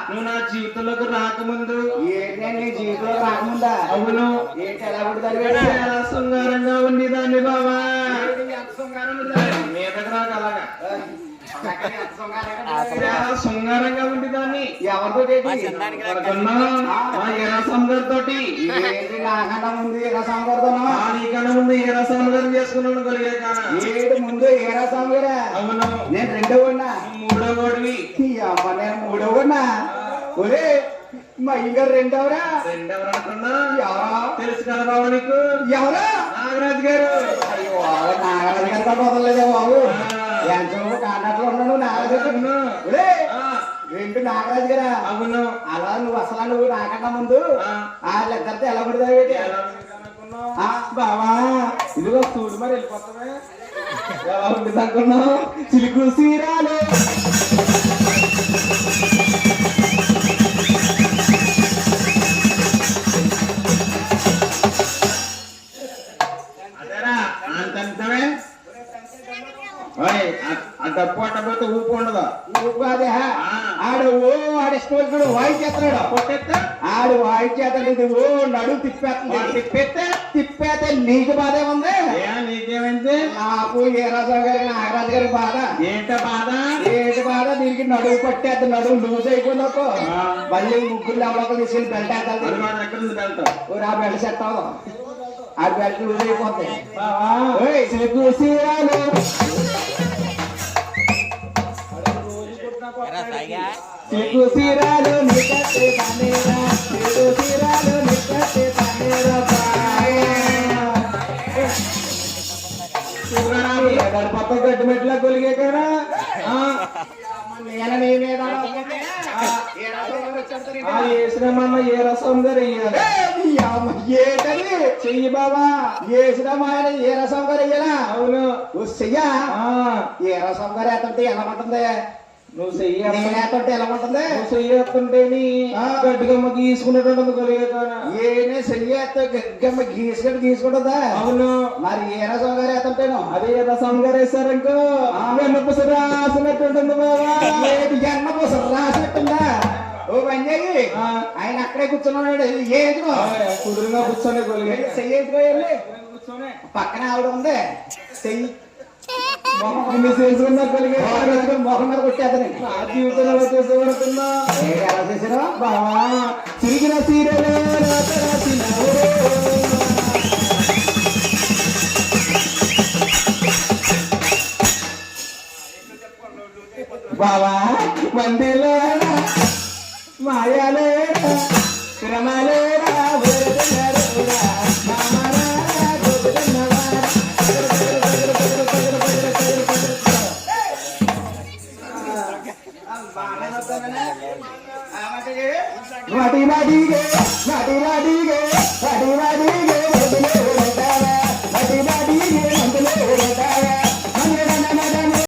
నువ్వు నా జీవితంలోకి రాకముందు నీ జీవితంలో రాకముందా? అవును. ఏంటి ఎలా ఉంటుంది? ఎలా శృంగారంగా ఉండేదాన్ని బాబా. మీ దగ్గర నాకు అలాగా శృంగారంగా ఉండేదాన్ని. ఎవరితో ఏరాసం గారితో నాకన్నా ముందు ఏరాస్వామి గారితో నీకన్నా ముందు ఏరాస్వామి గారిని చేసుకున్నాను కలిగే కానా ఏడు ముందు ఏరాస్వామి గారా? అవును. నేను రెండో ఉన్నా. మూడో కోడివి. అమ్మ నేను మూడో ఉన్నా. ఒరే మా ఇంకా రెండవరా? రెండెవరనుకున్నా ఎవరా? తెలుసు కదా బాబు నీకు. ఎవరా? నాగరాజు గారు. అయ్యో నాగరాజు గారితో వదలలేదే బాబు. ఎంతో కాంటాక్ట్లో ఉన్నాడు నాగరాజు. రెండు నాగరాజు గారా? అవును. అలా నువ్వు అసలు నువ్వు నాకన్నా ముందు వాళ్ళిద్దరితో ఎలా పడతావు? బావా ఇదిగో చూడు మరి వెళ్ళిపోతామే. ఎలా ఉంటుంది అనుకున్నావు? చిలుకు సీరాలు డప్పు అట్టపోతే ఊపు ఉండదు. ఊపు అదే ఆడు ఆడిష్టం వాయి చేస్తున్నాడు. కొట్టేస్తే ఆడు వాయి చేస్తాడు. నడు తిప్పేస్తే తిప్పేస్తే నీకు బాధే ఉంది. నీకేమైంది? నాకు ఏరాజావు గారికి నాగరాజు గారికి బాధ. ఏంట బాధ? ఏంటి బాధ? దీనికి నడువు పట్టేద్దు. నడువు లూజ్ అయిపోయినాకో మళ్ళీ ముగ్గురు ఎవరొకరు తీసుకెళ్ళి బెల్ట్ వేస్తాడు. ఆ బెల్ట్ సెట్ అవ్వదు. ఆ బెల్ట్ లూజ్ అయిపోతాయి. సీరాలు నికట్టే బానేరా, సీరాలు నికట్టే బానేరా. పక్క గడ్డి మెట్ల కొలిగే కదా ఏసినామన్న ఏ రసం గారు ఏటది చెయ్యి బాబా. ఏసినామా ఏ రసం గారు వెయ్యాలా? అవును. చెయ్యా ఏ రసం గారు ఎత్తుంటే ఎలా ఉంటుంది? నువ్వు చెయ్యేస్తుంటే ఎలా ఉంటుంది? నువ్వు చెయ్యేస్తుంటేని గడ్డిగమ్మ గీసుకునేటువంటి కలిగే కదా. ఏనే చెయ్యేస్తే గడ్డిగమ్మ గీసుకుంటుందా? అవును. మరి ఏ రసం గారు ఎత్తుంటేను అదే రసం గారు వేస్తారనుకో వెన్నపూస రాసినట్టుంటుంది బాబా. వెన్నపూస రాసినట్టుందా? ఓ పని చెయ్యి. ఆయన అక్కడే కూర్చున్నాడు. ఏదో కుదురుగా కూర్చొని కొలిగే చెయ్యేసుకోవాలి. పక్కన ఆవిడ ఉంది. చెయ్యి మొహం మీద కొట్టేద్దని నా జీవితంలో చేసేవనుకున్నా. ఎలా చేసారా బావా? తిరిగిన సీరియలే బావా. మందిలే మాయాలే క్రమాలే వాటి వాటిగే